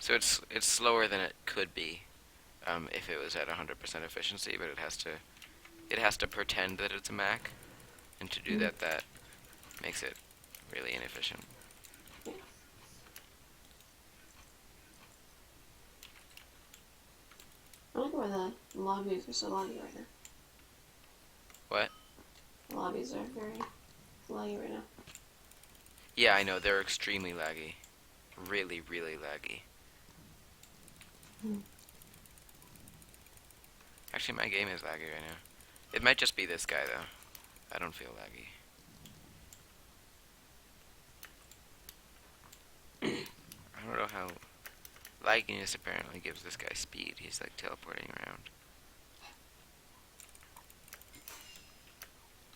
So it's slower than it could be if it was at 100% efficiency, but it has to pretend that it's a Mac, and to do Mm. that makes it really inefficient. Yeah. I like why the lobbies are so laggy right now. What? The lobbies are very laggy right now. Yeah, I know, they're extremely laggy. Really, really laggy. Mm. Actually, my game is laggy right now. It might just be this guy, though. I don't feel laggy. I don't know how... Lagginess apparently gives this guy speed. He's, like, teleporting around.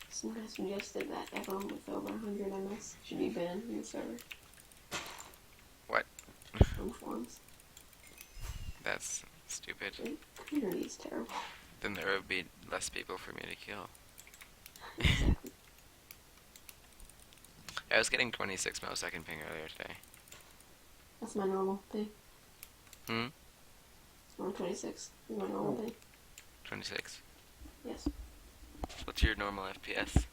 Some guy suggested that everyone with over 100 MS should be banned from the server. What? On forums. That's stupid. The community is terrible. Then there would be less people for me to kill. Exactly. I was getting 26 millisecond ping earlier today. That's my normal thing. Hmm? It's 126 is my normal thing. 26? Yes. What's your normal FPS?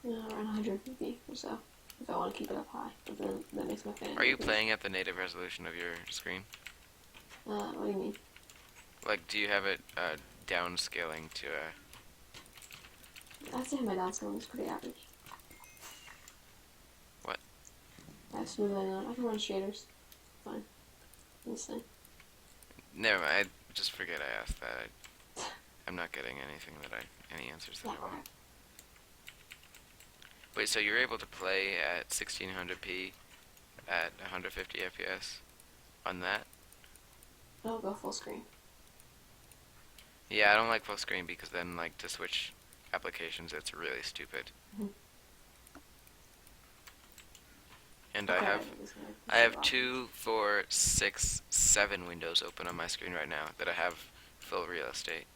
Around 150 or so. If I want to keep it up high. But then that makes my fan. Are you playing at the native resolution of your screen? What do you mean? Like, do you have it downscaling to I'd say my downscaling is pretty average. What? I have smoothing on. I can run shaders. Fine. Insane. Never mind, I just forget I asked that. I'm not getting anything any answers that I want. Wait, so you're able to play at 1600p at 150 FPS on that? I'll go full screen. Yeah, I don't like full screen because then, like, to switch applications, it's really stupid. Mhm. And Okay, I have 2, 4, 6, 7 windows open on my screen right now that I have full real estate.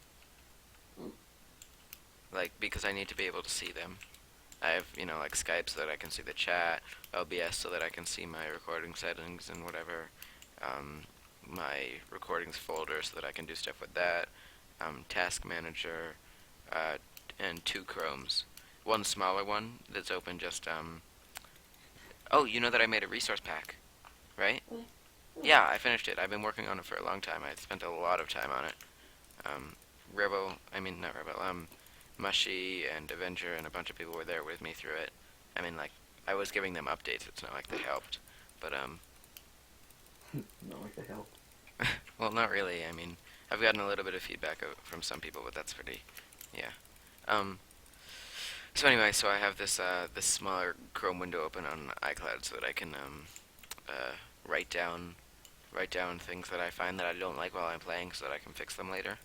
Mm. Like, because I need to be able to see them. I have, like Skype so that I can see the chat, OBS so that I can see my recording settings and whatever, my recordings folder so that I can do stuff with that, task manager, and 2 Chromes. One smaller one that's open just, oh, you know that I made a resource pack, right? Really? Yeah, I finished it. I've been working on it for a long time. I spent a lot of time on it. Not Rebel, Mushy and Avenger and a bunch of people were there with me through it. I mean, like, I was giving them updates. It's not like they helped. But, Not like they help. well, not really. I mean, I've gotten a little bit of feedback from some people, but that's pretty, yeah. So anyway, so I have this smaller Chrome window open on iCloud so that I can write down things that I find that I don't like while I'm playing, so that I can fix them later.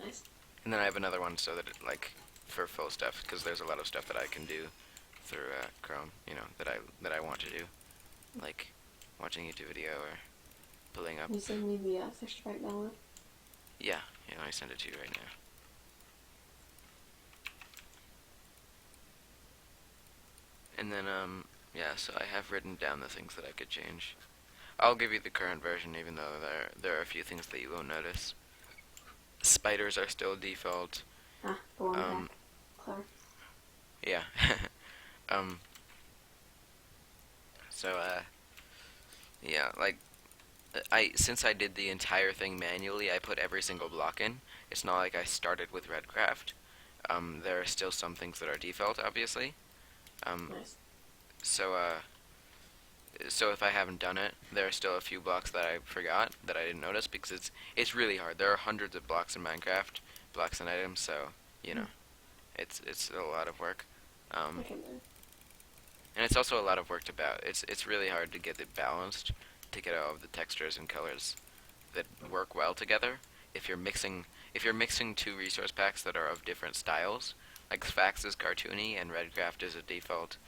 Nice. And then I have another one so that for full stuff, because there's a lot of stuff that I can do through Chrome, that I want to do, like watching a YouTube video or pulling up. Can you send me the texture pack download? Yeah, I send it to you right now. And then, yeah, so I have written down the things that I could change. I'll give you the current version, even though there are a few things that you won't notice. Spiders are still default. The one pack. Clever. Yeah. So, yeah, like, since I did the entire thing manually, I put every single block in. It's not like I started with Redcraft. There are still some things that are default, obviously. Nice. So if I haven't done it, there are still a few blocks that I forgot, that I didn't notice, because it's really hard. There are hundreds of blocks in Minecraft, blocks and items, so, it's a lot of work. Okay, man. And it's also a lot of work it's really hard to get it balanced, to get all of the textures and colors that work well together. If you're mixing 2 resource packs that are of different styles, like Fax is cartoony and Redcraft is a default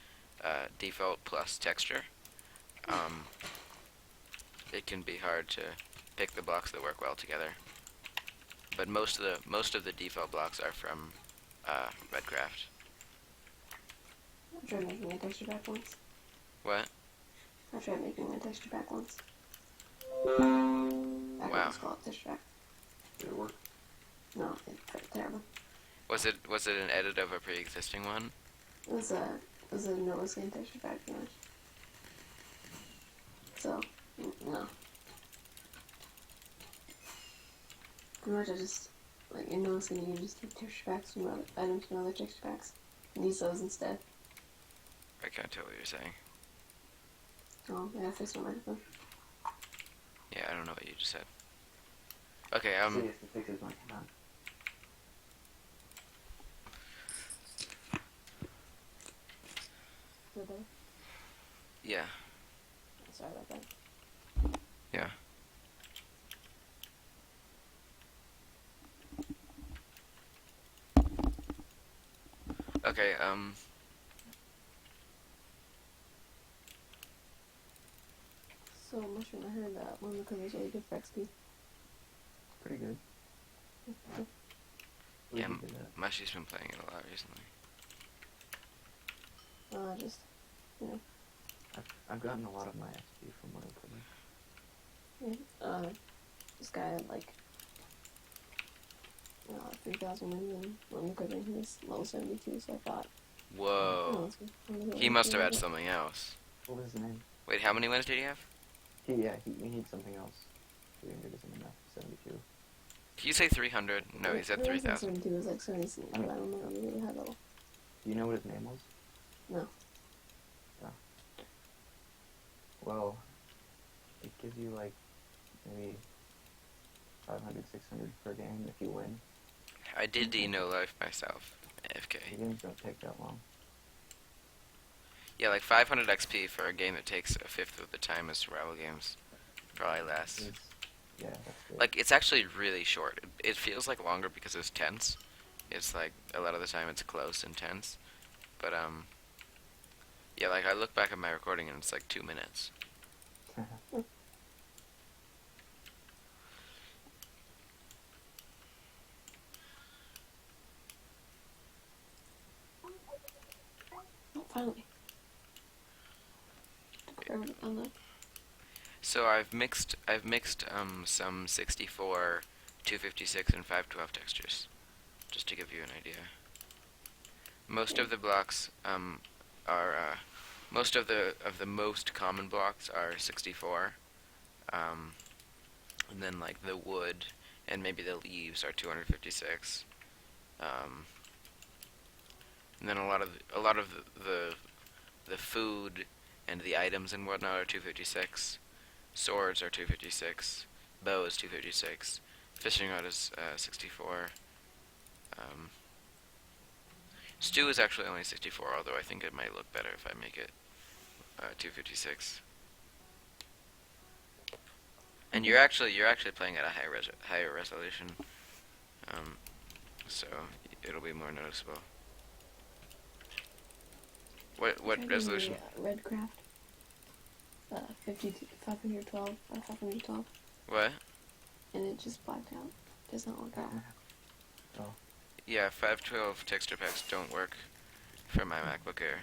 plus texture, it can be hard to pick the blocks that work well together. But most of the default blocks are from Redcraft. I tried making a texture pack once. What? I tried making a texture pack once. I could Wow. just call it texture pack. Did it work? No, it's terrible. Was it an edit of a pre-existing one? It was a no skin texture pack, pretty much. So, no. Pretty much I just, like, in no skin you just take texture packs from other items from other texture packs. And use those instead. I can't tell what you're saying. Oh, I gotta fix my microphone. Yeah, I don't know what you just said. Okay, See if the fix his microphone. Still there? yeah, Sorry about that. yeah. Okay, So, Mushroom, I heard that one because it's really good for XP. Pretty good. Yeah, We can do that. Mushy's been playing it a lot recently. Just, you know, I've gotten a lot of my XP from what I'm putting. this guy had like 3,000 wins and one cooking. He was level 72, so I thought, Whoa. let's go. He must have had something else. What was his name? Wait, how many wins did he have? We need something else. 300 isn't enough. 72. Did you say 300? No, he said It wasn't 3,000. 72, it was like 76, but I don't know, maybe really high level. Do you know what his name was? No. Well, it gives you like maybe 500, 600 per game if you win. I did no life myself. The AFK. games don't take that long. Yeah, like 500 XP for a game that takes a fifth of the time as survival games. Probably less. Yeah, that's good. Like, it's actually really short. It feels like longer because it's tense. It's like, a lot of the time it's close and tense. But, yeah, like, I look back at my recording and it's like 2 minutes. Oh, finally. Took forever to find that. So I've mixed some 64, 256, and 512 textures, just to give you an idea. Most of the blocks are most of the most common blocks are 64, and then like the wood and maybe the leaves are 256, and then a lot of the food and the items and whatnot are 256. Swords are 256, bow is 256, fishing rod is 64. Stew is actually only 64, although I think it might look better if I make it 256. And you're actually playing at a higher resolution, so it'll be more noticeable. What Tried resolution? using the, Redcraft. 512 or 512, What? and it just blacked out. Does not work out. Oh. Yeah, 512 texture packs don't work for my MacBook Air.